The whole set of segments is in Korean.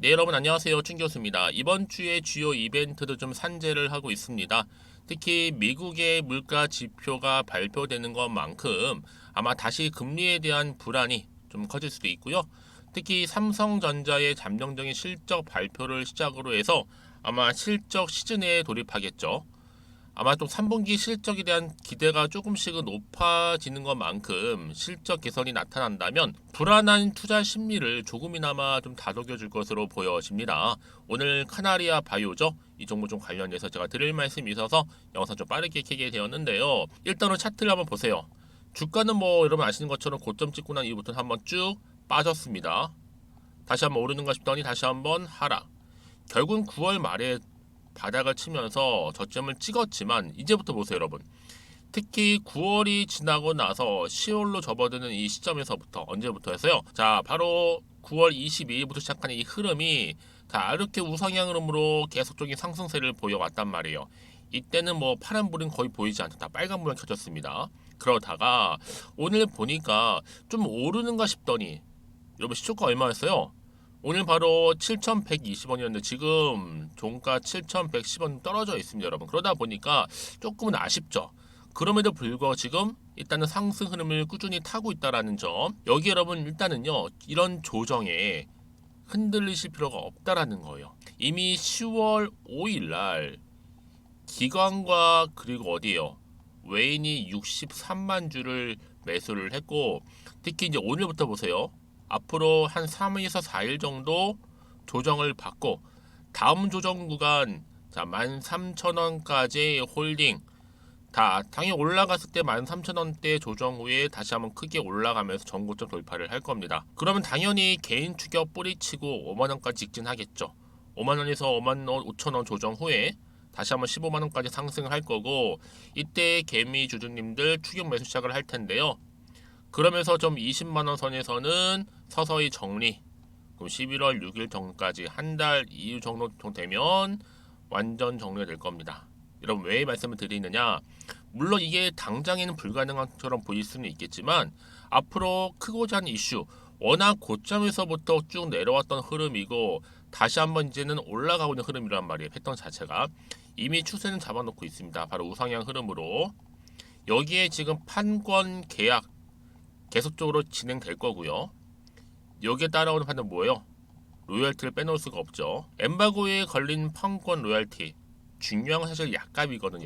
네, 여러분 안녕하세요. 춘 교수입니다. 이번 주에 주요 이벤트도 좀 산재를 하고 있습니다. 특히 미국의 물가 지표가 발표되는 것만큼 아마 다시 금리에 대한 불안이 좀 커질 수도 있고요. 특히 삼성전자의 잠정적인 실적 발표를 시작으로 해서 아마 실적 시즌에 돌입하겠죠. 아마 또 3분기 실적에 대한 기대가 조금씩은 높아지는 것만큼 실적 개선이 나타난다면 불안한 투자 심리를 조금이나마 좀 다독여 줄 것으로 보여집니다. 오늘 카나리아 바이오죠. 이 종목 좀 관련해서 제가 드릴 말씀이 있어서 영상 좀 빠르게 켜게 되었는데요. 일단은 차트를 한번 보세요. 주가는 뭐 여러분 아시는 것처럼 고점 찍고 난 이후부터 한번 쭉 빠졌습니다. 다시 한번 오르는가 싶더니 다시 한번 하락. 결국은 9월 말에 바닥을 치면서 저점을 찍었지만 이제부터 보세요 여러분. 특히 9월이 지나고 나서 10월로 접어드는 이 시점에서부터 언제부터 해서요. 자, 바로 9월 22일부터 시작하는 이 흐름이 다 이렇게 우상향 흐름으로 계속적인 상승세를 보여왔단 말이에요. 이때는 뭐 파란불은 거의 보이지 않다. 빨간불만 켜졌습니다. 그러다가 오늘 보니까 좀 오르는가 싶더니 여러분 시초가 얼마였어요? 오늘 바로 7,120원이었는데 지금 종가 7,110원 떨어져 있습니다, 여러분. 그러다 보니까 조금은 아쉽죠. 그럼에도 불구하고 지금 일단은 상승 흐름을 꾸준히 타고 있다라는 점. 여기 여러분 일단은요. 이런 조정에 흔들리실 필요가 없다라는 거예요. 이미 10월 5일 날 기관과 그리고 어디에요? 외인이 63만 주를 매수를 했고 특히 이제 오늘부터 보세요. 앞으로 한 3일에서 4일 정도 조정을 받고 다음 조정 구간 자 13,000원까지 홀딩 다 당연히 올라갔을 때 13,000원대 조정 후에 다시 한번 크게 올라가면서 전고점 돌파를 할 겁니다. 그러면 당연히 개인 추격 뿌리치고 5만원까지 직진하겠죠. 5만원에서 5만 5천원 조정 후에 다시 한번 15만원까지 상승을 할 거고 이때 개미 주주님들 추격 매수 시작을 할 텐데요. 그러면서 좀 20만원 선에서는 서서히 정리. 그럼 11월 6일 전까지 한 달 이후 정도 되면 완전 정리가 될 겁니다. 여러분 왜 말씀을 드리느냐? 물론 이게 당장에는 불가능한 것처럼 보일 수는 있겠지만 앞으로 크고자 하는 이슈 워낙 고점에서부터 쭉 내려왔던 흐름이고 다시 한번 이제는 올라가고 있는 흐름이란 말이에요. 패턴 자체가 이미 추세는 잡아놓고 있습니다. 바로 우상향 흐름으로 여기에 지금 판권 계약 계속적으로 진행될 거고요. 여기에 따라오는 판은 뭐예요? 로열티를 빼놓을 수가 없죠. 엠바고에 걸린 판권 로열티 중요한 건 사실 약값이거든요.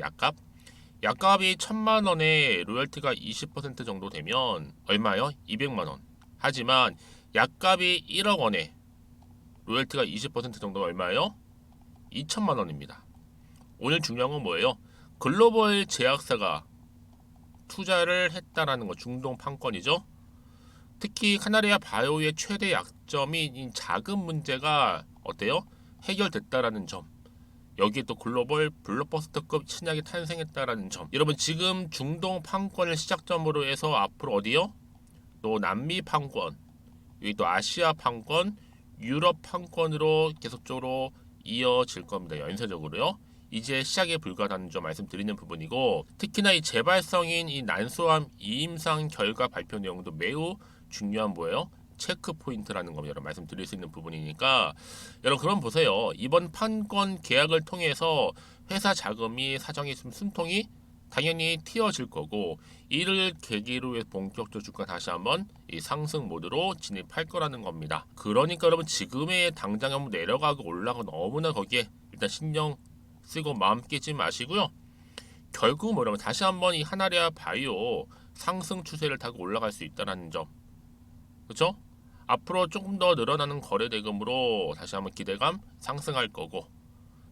약값이 1,000만원에 로열티가 20% 정도 되면 얼마요? 200만원. 하지만 약값이 1억원에 로열티가 20% 정도가 얼마예요? 2천만원입니다. 오늘 중요한 건 뭐예요? 글로벌 제약사가 투자를 했다라는 거 중동 판권이죠. 특히 카나리아 바이오의 최대 약점이 자금 문제가 어때요? 해결됐다라는 점. 여기에 또 글로벌 블록버스터급 신약이 탄생했다라는 점. 여러분 지금 중동 판권을 시작점으로 해서 앞으로 어디요? 또 남미 판권, 여기 또 아시아 판권, 유럽 판권으로 계속적으로 이어질 겁니다. 연쇄적으로요. 이제 시작에 불과하다는 점 말씀드리는 부분이고 특히나 이 재발성인 이 난소암 이임상 결과 발표 내용도 매우 중요한 뭐예요? 체크 포인트라는 거 여러분 말씀드릴 수 있는 부분이니까 여러분 그럼 보세요. 이번 판권 계약을 통해서 회사 자금이 사정이 좀 숨통이 당연히 튀어질 거고 이를 계기로 해서 본격적으로 주가 다시 한번 이 상승 모드로 진입할 거라는 겁니다. 그러니까 여러분 지금의 당장 한번 내려가고 올라가고 너무나 거기에 일단 신경 쓰고 마음 깨지 마시고요. 결국 뭐라면 다시 한번 이 하나리아 바이오 상승 추세를 타고 올라갈 수 있다는 점. 그렇죠? 앞으로 조금 더 늘어나는 거래 대금으로 다시 한번 기대감 상승할 거고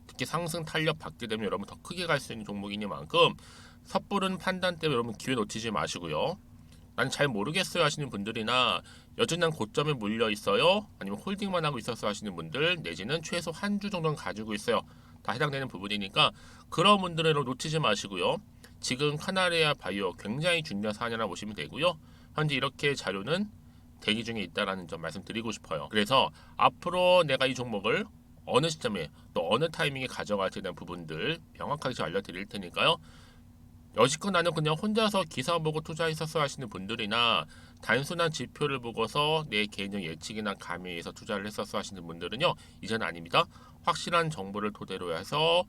특히 상승 탄력 받게 되면 여러분 더 크게 갈 수 있는 종목이니만큼 섣부른 판단 때문에 여러분 기회 놓치지 마시고요. 난 잘 모르겠어요 하시는 분들이나 여전히 난 고점에 물려 있어요 아니면 홀딩만 하고 있어서 하시는 분들 내지는 최소 한 주 정도는 가지고 있어요. 다 해당되는 부분이니까 그런 분들은 놓치지 마시고요. 지금 카나리아 바이오 굉장히 중요한 사안이라고 보시면 되고요. 현재 이렇게 자료는 대기 중에 있다라는 점 말씀드리고 싶어요. 그래서 앞으로 내가 이 종목을 어느 시점에 또 어느 타이밍에 가져갈지에 대한 부분들 명확하게 좀 알려드릴 테니까요. 여지껏 나는 그냥 혼자서 기사 보고 투자했었어 하시는 분들이나 단순한 지표를 보고서 내 개인적 예측이나 감에 의해서 투자를 했었어 하시는 분들은요, 이제는 아닙니다. 확실한 정보를 토대로 해서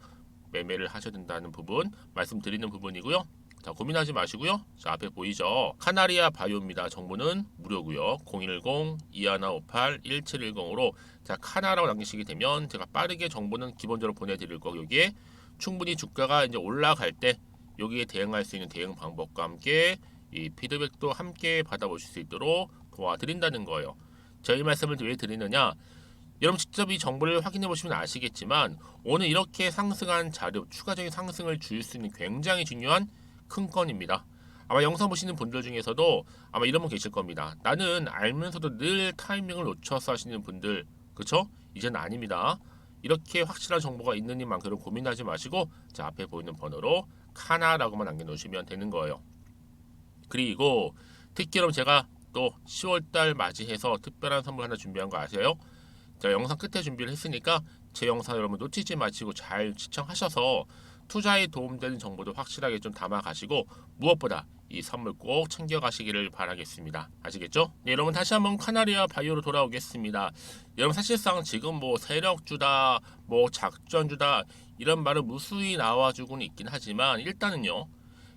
매매를 하셔야 된다는 부분 말씀드리는 부분이고요. 자, 고민하지 마시고요. 자, 앞에 보이죠? 카나리아 바이오입니다. 정보는 무료고요. 010-2158-1710으로 자, 카나라고 남기시게 되면 제가 빠르게 정보는 기본적으로 보내드릴 거고, 여기에 충분히 주가가 이제 올라갈 때 여기에 대응할 수 있는 대응 방법과 함께 이 피드백도 함께 받아보실 수 있도록 도와드린다는 거예요. 저희 말씀을 왜 드리느냐? 여러분 직접 이 정보를 확인해 보시면 아시겠지만 오늘 이렇게 상승한 자료, 추가적인 상승을 줄 수 있는 굉장히 중요한 큰 건입니다. 아마 영상 보시는 분들 중에서도 아마 이런 분 계실 겁니다. 나는 알면서도 늘 타이밍을 놓쳐서 하시는 분들, 그쵸? 이제는 아닙니다. 이렇게 확실한 정보가 있는 이만큼 고민하지 마시고 자, 앞에 보이는 번호로 카나라고만 남겨놓으시면 되는 거예요. 그리고 특히 여러분 제가 또 10월달 맞이해서 특별한 선물 하나 준비한 거 아세요? 제가 영상 끝에 준비를 했으니까 제 영상 여러분 놓치지 마시고 잘 시청하셔서 투자에 도움되는 정보도 확실하게 좀 담아 가시고 무엇보다 이 선물 꼭 챙겨 가시기를 바라겠습니다. 아시겠죠? 네, 여러분 다시 한번 카나리아 바이오로 돌아오겠습니다. 여러분 사실상 지금 뭐 세력주다, 뭐 작전주다 이런 말은 무수히 나와주고는 있긴 하지만 일단은요.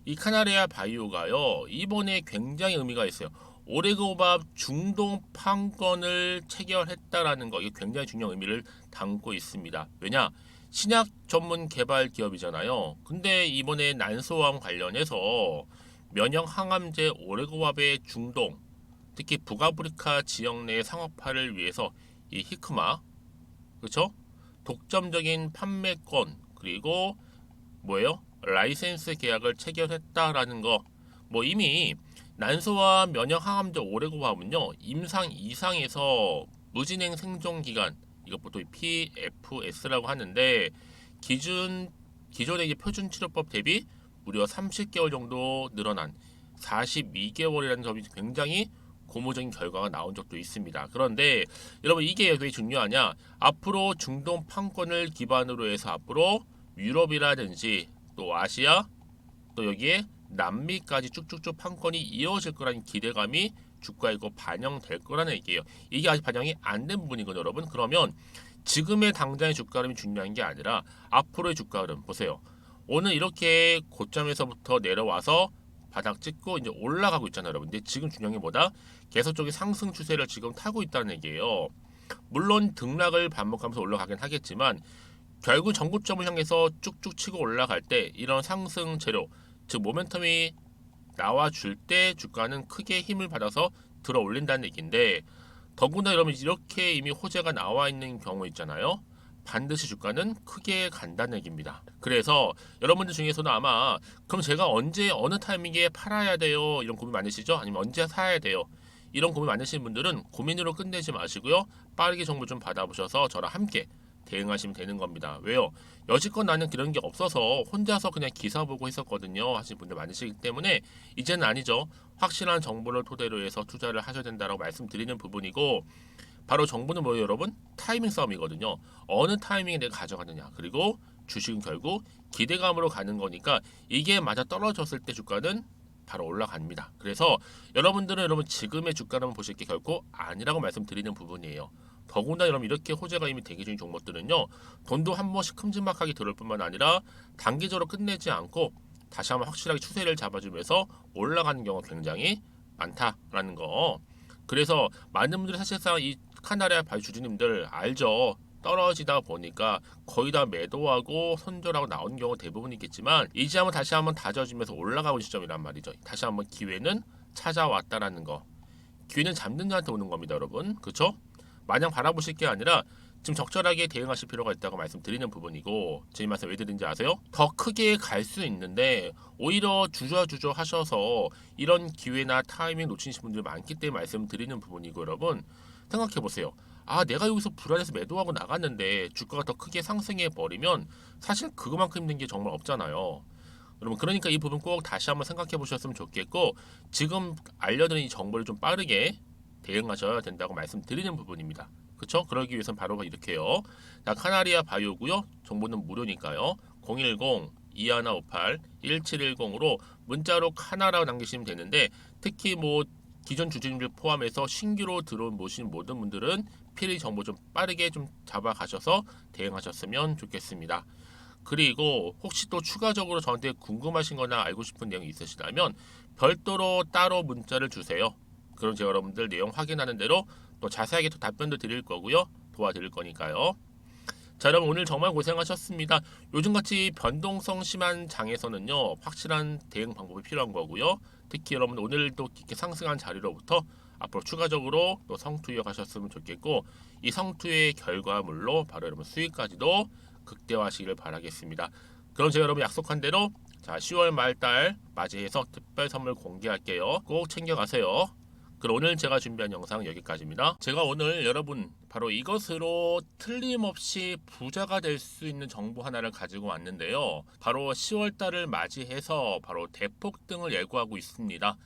이 카나리아 바이오가요. 이번에 굉장히 의미가 있어요. 오레고밥 중동 판권을 체결했다라는 거, 이게 굉장히 중요한 의미를 담고 있습니다. 왜냐? 신약 전문 개발 기업이잖아요. 근데 이번에 난소암 관련해서 면역 항암제 오레고밥의 중동, 특히 북아프리카 지역 내 상업화를 위해서 이 히크마, 그렇죠? 독점적인 판매권 그리고 뭐예요? 라이센스 계약을 체결했다라는 거. 뭐 이미 난소와 면역 항암제 오레고밥은요 임상 이상에서 무진행 생존 기간, 이거 보통 PFS라고 하는데 기존의 이제 표준 치료법 대비 무려 30개월 정도 늘어난 42개월이라는 점이 굉장히 고무적인 결과가 나온 적도 있습니다. 그런데 여러분 이게 왜 중요하냐? 앞으로 중동 판권을 기반으로 해서 앞으로 유럽이라든지 또 아시아 또 여기에 남미까지 쭉쭉쭉 판권이 이어질 거라는 기대감이 주가에 꼭 반영될 거라는 얘기예요. 이게 아직 반영이 안 된 부분이거든요, 여러분. 그러면 지금의 당장의 주가 흐름이 중요한 게 아니라 앞으로의 주가 흐름 보세요. 오늘 이렇게 고점에서부터 내려와서 바닥 찍고 이제 올라가고 있잖아요, 여러분. 근데 지금 중요한 게 뭐다? 계속적인 상승 추세를 지금 타고 있다는 얘기예요. 물론 등락을 반복하면서 올라가긴 하겠지만 결국 전고점을 향해서 쭉쭉 치고 올라갈 때 이런 상승 재료, 즉 모멘텀이 나와줄 때 주가는 크게 힘을 받아서 들어 올린다는 얘기인데 더구나 여러분 이렇게 이미 호재가 나와 있는 경우 있잖아요. 반드시 주가는 크게 간다는 얘기입니다. 그래서 여러분들 중에서도 아마 그럼 제가 언제 어느 타이밍에 팔아야 돼요? 이런 고민 많으시죠? 아니면 언제 사야 돼요? 이런 고민 많으신 분들은 고민으로 끝내지 마시고요. 빠르게 정보 좀 받아보셔서 저랑 함께 대응하시면 되는 겁니다. 왜요? 여지껏 나는 그런 게 없어서 혼자서 그냥 기사 보고 했었거든요 하시는 분들 많으시기 때문에 이제는 아니죠. 확실한 정보를 토대로 해서 투자를 하셔야 된다고 말씀드리는 부분이고 바로 정보는 뭐예요 여러분? 타이밍 싸움이거든요. 어느 타이밍에 내가 가져가느냐 그리고 주식은 결국 기대감으로 가는 거니까 이게 맞아 떨어졌을 때 주가는 바로 올라갑니다. 그래서 여러분들은 여러분 지금의 주가를 보실 게 결코 아니라고 말씀드리는 부분이에요. 더구나 여러분 이렇게 호재가 이미 대기 중인 종목들은요 돈도 한 번씩 큼지막하게 들을 뿐만 아니라 단기적으로 끝내지 않고 다시 한번 확실하게 추세를 잡아주면서 올라가는 경우가 굉장히 많다라는 거. 그래서 많은 분들이 사실상 이 카나리아 바이오 주주님들 알죠. 떨어지다 보니까 거의 다 매도하고 손절하고 나온 경우 대부분이겠지만 이제 한번 다시 한번 다져지면서 올라가고 있는 시점이란 말이죠. 다시 한번 기회는 찾아왔다라는 거. 기회는 잡는 자한테 오는 겁니다, 여러분. 그렇죠? 마냥 바라보실 게 아니라 지금 적절하게 대응하실 필요가 있다고 말씀드리는 부분이고 제 말씀 왜 드린지 아세요? 더 크게 갈 수 있는데 오히려 주저주저 하셔서 이런 기회나 타이밍 놓치신 분들 많기 때문에 말씀드리는 부분이고 여러분 생각해 보세요. 아 내가 여기서 불안해서 매도하고 나갔는데 주가가 더 크게 상승해 버리면 사실 그거만큼 힘든 게 정말 없잖아요. 여러분 그러니까 이 부분 꼭 다시 한번 생각해 보셨으면 좋겠고 지금 알려드린 이 정보를 좀 빠르게 대응하셔야 된다고 말씀드리는 부분입니다. 그렇죠? 그러기 위해서는 바로 이렇게요. 자, 카나리아 바이오고요. 정보는 무료니까요. 010-2158-1710으로 문자로 카나라고 남기시면 되는데 특히 뭐 기존 주주님들 포함해서 신규로 들어오신 모든 분들은 필히 정보 좀 빠르게 좀 잡아가셔서 대응하셨으면 좋겠습니다. 그리고 혹시 또 추가적으로 저한테 궁금하신 거나 알고 싶은 내용이 있으시다면 별도로 따로 문자를 주세요. 그럼 제가 여러분들 내용 확인하는 대로 또 자세하게 또 답변도 드릴 거고요. 도와드릴 거니까요. 자, 여러분 오늘 정말 고생하셨습니다. 요즘같이 변동성 심한 장에서는요, 확실한 대응 방법이 필요한 거고요. 특히 여러분 오늘 또 이렇게 상승한 자리로부터 앞으로 추가적으로 또 성투 이어가셨으면 좋겠고, 이 성투의 결과물로 바로 여러분 수익까지도 극대화하시기를 바라겠습니다. 그럼 제가 여러분 약속한 대로 자 10월 말달 맞이해서 특별 선물 공개할게요. 꼭 챙겨가세요. 그럼 오늘 제가 준비한 영상 여기까지입니다. 제가 오늘 여러분 바로 이것으로 틀림없이 부자가 될 수 있는 정보 하나를 가지고 왔는데요. 바로 10월달을 맞이해서 바로 대폭등을 예고하고 있습니다.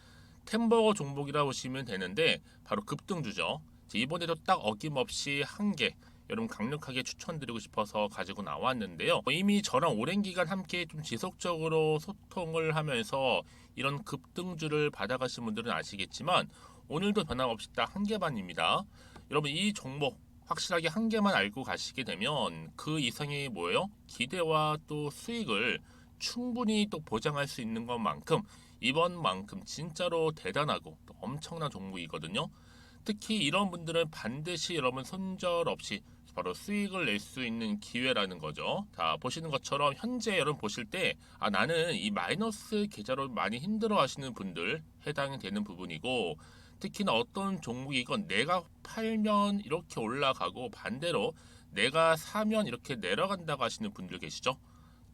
템버거 종목이라 보시면 되는데 바로 급등주죠. 이번에도 딱 어김없이 한 개 여러분 강력하게 추천드리고 싶어서 가지고 나왔는데요. 이미 저랑 오랜 기간 함께 좀 지속적으로 소통을 하면서 이런 급등주를 받아가신 분들은 아시겠지만 오늘도 변함없이 딱 한 개만입니다. 여러분 이 종목 확실하게 한 개만 알고 가시게 되면 그 이상의 뭐예요? 기대와 또 수익을 충분히 또 보장할 수 있는 것만큼 이번만큼 진짜로 대단하고 또 엄청난 종목이거든요. 특히 이런 분들은 반드시 여러분 손절 없이 바로 수익을 낼 수 있는 기회라는 거죠. 자, 보시는 것처럼 현재 여러분 보실 때 나는 이 마이너스 계좌로 많이 힘들어 하시는 분들 해당이 되는 부분이고, 특히나 어떤 종목이건 내가 팔면 이렇게 올라가고 반대로 내가 사면 이렇게 내려간다고 하시는 분들 계시죠.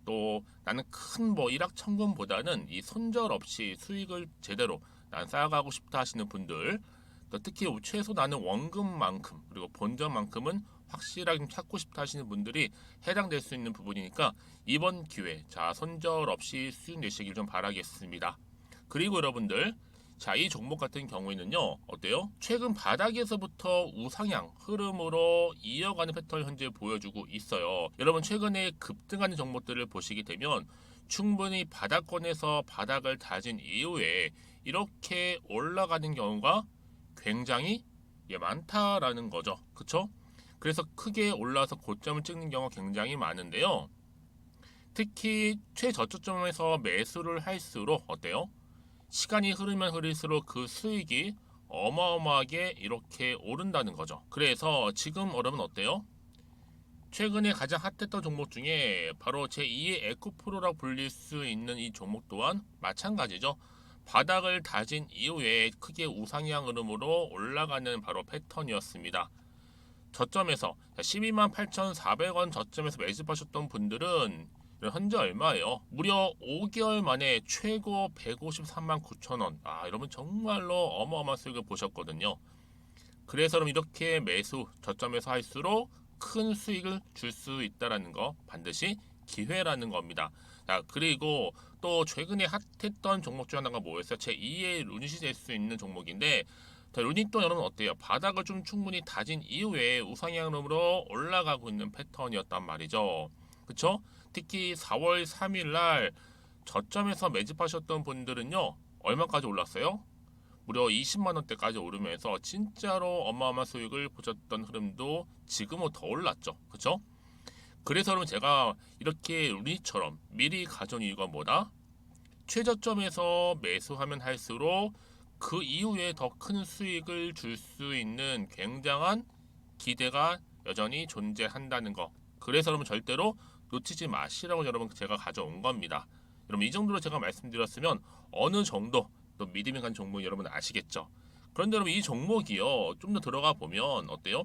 또 나는 큰 뭐 일확천금보다는 이 손절 없이 수익을 제대로 난 쌓아가고 싶다 하시는 분들, 또 특히 최소 나는 원금만큼 그리고 본전만큼은 확실하게 찾고 싶다 하시는 분들이 해당될 수 있는 부분이니까 이번 기회 자 손절 없이 수익 내시길 좀 바라겠습니다. 그리고 여러분들 자, 이 종목 같은 경우에는요, 어때요? 최근 바닥에서부터 우상향 흐름으로 이어가는 패턴을 현재 보여주고 있어요. 여러분, 최근에 급등하는 종목들을 보시게 되면 충분히 바닥권에서 바닥을 다진 이후에 이렇게 올라가는 경우가 굉장히 많다라는 거죠. 그쵸? 그래서 크게 올라서 고점을 찍는 경우가 굉장히 많은데요. 특히 최저점에서 매수를 할수록 어때요? 시간이 흐르면 흐를수록 그 수익이 어마어마하게 이렇게 오른다는 거죠. 그래서 지금 여러분 어때요? 최근에 가장 핫했던 종목 중에 바로 제2의 에코프로라고 불릴 수 있는 이 종목 또한 마찬가지죠. 바닥을 다진 이후에 크게 우상향 흐름으로 올라가는 바로 패턴이었습니다. 저점에서 12만 8,400원 저점에서 매집하셨던 분들은 현재 얼마예요? 무려 5개월 만에 최고 153만 9천 원. 여러분 정말로 어마어마한 수익을 보셨거든요. 그래서 여러분 이렇게 매수 저점에서 할수록 큰 수익을 줄 수 있다라는 거 반드시 기회라는 겁니다. 자, 그리고 또 최근에 핫했던 종목 중 하나가 뭐였어요? 제2의 루닛이 될 수 있는 종목인데, 자, 루닛도 여러분 어때요? 바닥을 좀 충분히 다진 이후에 우상향으로 올라가고 있는 패턴이었단 말이죠. 그쵸? 특히 4월 3일 날 저점에서 매집하셨던 분들은요, 얼마까지 올랐어요? 무려 20만 원대까지 오르면서 진짜로 어마어마한 수익을 보셨던 흐름도 지금은 더 올랐죠. 그쵸? 그래서 여러분 제가 이렇게 루닛처럼 미리 가져온 이유가 뭐다? 최저점에서 매수하면 할수록 그 이후에 더 큰 수익을 줄 수 있는 굉장한 기대가 여전히 존재한다는 거. 그래서 여러분 절대로 놓치지 마시라고 여러분 제가 가져온 겁니다. 여러분 이 정도로 제가 말씀드렸으면 어느 정도 또 믿음이 간 종목 여러분 아시겠죠? 그런데 여러분 이 종목이요 좀 더 들어가 보면 어때요?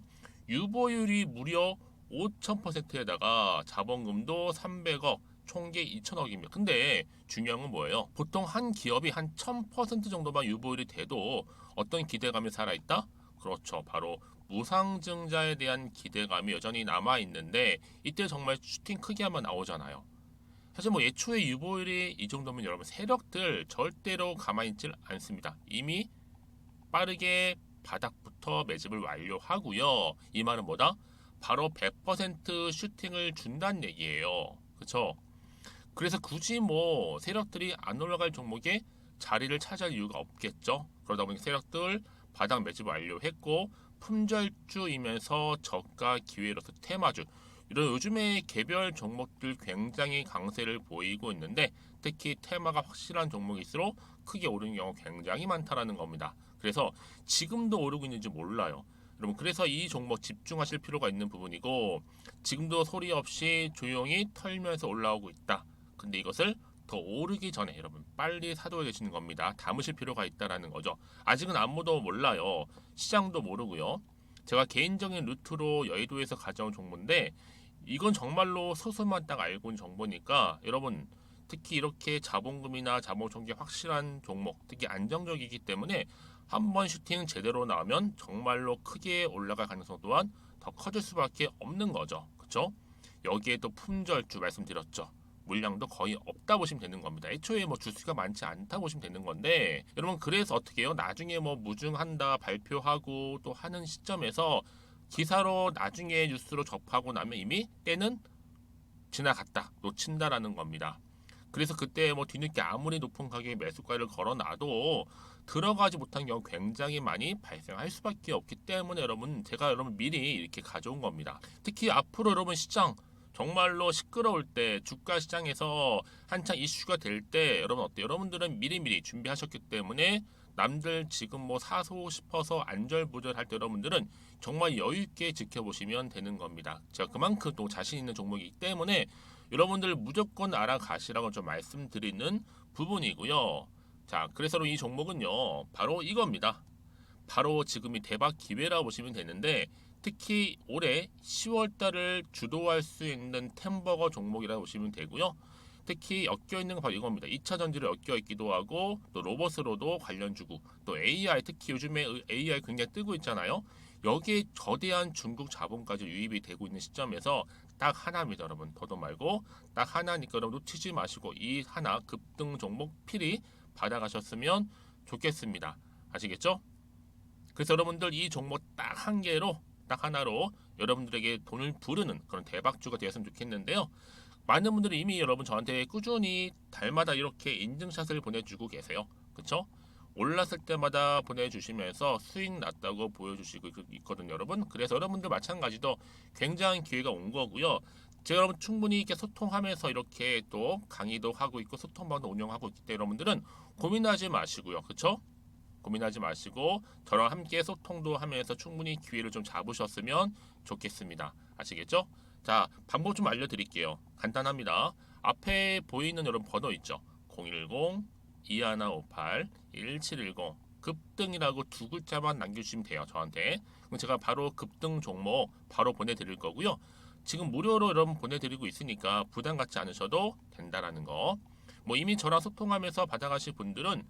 유보율이 무려 5,000%에다가 자본금도 300억, 총계 2천억입니다. 근데 중요한 건 뭐예요? 보통 한 기업이 한 1000% 정도만 유보율이 돼도 어떤 기대감이 살아있다? 그렇죠. 바로 무상증자에 대한 기대감이 여전히 남아있는데 이때 정말 슈팅 크게 한번 나오잖아요. 사실 뭐 예초에 유보율이 이 정도면 여러분 세력들 절대로 가만히 있질 않습니다. 이미 빠르게 바닥부터 매집을 완료하고요. 이 말은 뭐다? 바로 100% 슈팅을 준다는 얘기예요. 그렇죠? 그래서 굳이 뭐 세력들이 안 올라갈 종목에 자리를 차지할 이유가 없겠죠. 그러다 보니 세력들 바닥 매집 완료했고 품절주이면서 저가 기회로서 테마주 이런 요즘에 개별 종목들 굉장히 강세를 보이고 있는데 특히 테마가 확실한 종목일수록 크게 오르는 경우 굉장히 많다라는 겁니다. 그래서 지금도 오르고 있는지 몰라요. 여러분 그래서 이 종목 집중하실 필요가 있는 부분이고 지금도 소리 없이 조용히 털면서 올라오고 있다. 근데 이것을 더 오르기 전에 여러분 빨리 사둬야 되시는 겁니다. 담으실 필요가 있다라는 거죠. 아직은 아무도 몰라요. 시장도 모르고요. 제가 개인적인 루트로 여의도에서 가져온 정보인데 이건 정말로 소수만 딱 알고 있는 정보니까 여러분 특히 이렇게 자본금이나 자본총계 확실한 종목 특히 안정적이기 때문에 한번 슈팅 제대로 나오면 정말로 크게 올라갈 가능성 또한 더 커질 수밖에 없는 거죠. 그렇죠? 여기에 또 품절주 말씀드렸죠. 물량도 거의 없다 보시면 되는 겁니다. 애초에 뭐 주수가 많지 않다 보시면 되는 건데 여러분 그래서 어떻게 해요? 나중에 뭐 무증한다 발표하고 또 하는 시점에서 기사로 나중에 뉴스로 접하고 나면 이미 때는 지나갔다 놓친다라는 겁니다. 그래서 그때 뭐 뒤늦게 아무리 높은 가격에 매수가를 걸어놔도 들어가지 못한 경우 굉장히 많이 발생할 수밖에 없기 때문에 여러분 제가 여러분 미리 이렇게 가져온 겁니다. 특히 앞으로 여러분 시장 정말로 시끄러울 때 주가 시장에서 한창 이슈가 될 때 여러분 어때요? 여러분들은 미리미리 준비하셨기 때문에 남들 지금 뭐 사고 싶어서 안절부절할 때 여러분들은 정말 여유 있게 지켜보시면 되는 겁니다. 제가 그만큼 또 자신 있는 종목이기 때문에 여러분들 무조건 알아가시라고 좀 말씀드리는 부분이고요. 자, 그래서 이 종목은요, 바로 이겁니다. 바로 지금이 대박 기회라 보시면 되는데 특히 올해 10월 달을 주도할 수 있는 템버거 종목이라고 보시면 되고요. 특히 엮여 있는 건 바로 이겁니다. 2차 전지로 엮여 있기도 하고 또 로봇으로도 관련 주고 또 AI 특히 요즘에 AI 굉장히 뜨고 있잖아요. 여기에 저대한 중국 자본까지 유입이 되고 있는 시점에서 딱 하나입니다, 여러분. 더도 말고 딱 하나니까 여러분 놓치지 마시고 이 하나 급등 종목 필히 받아가셨으면 좋겠습니다. 아시겠죠? 그래서 여러분들 이 종목 딱 한 개로 딱 하나로 여러분들에게 돈을 부르는 그런 대박주가 되었으면 좋겠는데요. 많은 분들이 이미 여러분 저한테 꾸준히 달마다 이렇게 인증샷을 보내주고 계세요. 그쵸? 올랐을 때마다 보내주시면서 수익 났다고 보여주시고 있거든요, 여러분. 그래서 여러분들 마찬가지도 굉장한 기회가 온 거고요. 제가 여러분 충분히 이렇게 소통하면서 이렇게 또 강의도 하고 있고 소통방도 운영하고 있기 때문에 여러분들은 고민하지 마시고요. 그쵸? 고민하지 마시고 저랑 함께 소통도 하면서 충분히 기회를 좀 잡으셨으면 좋겠습니다. 아시겠죠? 자, 방법 좀 알려드릴게요. 간단합니다. 앞에 보이는 여러분 번호 있죠? 010-2158-1710 급등이라고 두 글자만 남겨주시면 돼요. 저한테. 그럼 제가 바로 급등 종목 바로 보내드릴 거고요. 지금 무료로 여러분 보내드리고 있으니까 부담 갖지 않으셔도 된다라는 거. 뭐 이미 저랑 소통하면서 받아가실 분들은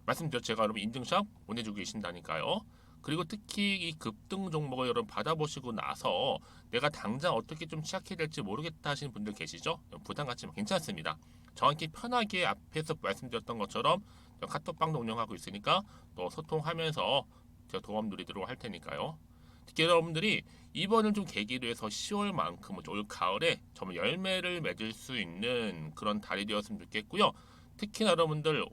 말씀드렸죠. 제가 여러분 인증샷 보내주고 계신다니까요. 그리고 특히 이 급등 종목을 여러분 받아보시고 나서 내가 당장 어떻게 좀 시작해야 될지 모르겠다 하시는 분들 계시죠? 부담 갖지만 괜찮습니다. 저한테 편하게 앞에서 말씀드렸던 것처럼 카톡방도 운영하고 있으니까 또 소통하면서 제가 도움 드리도록 할 테니까요. 특히 여러분들이 이번을 좀 계기로 해서 10월만큼은 올 가을에 정말 열매를 맺을 수 있는 그런 달이 되었으면 좋겠고요. 특히나 여러분들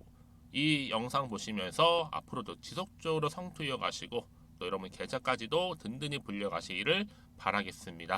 이 영상 보시면서 앞으로도 지속적으로 성투 이어가시고 또 여러분 계좌까지도 든든히 불려가시기를 바라겠습니다.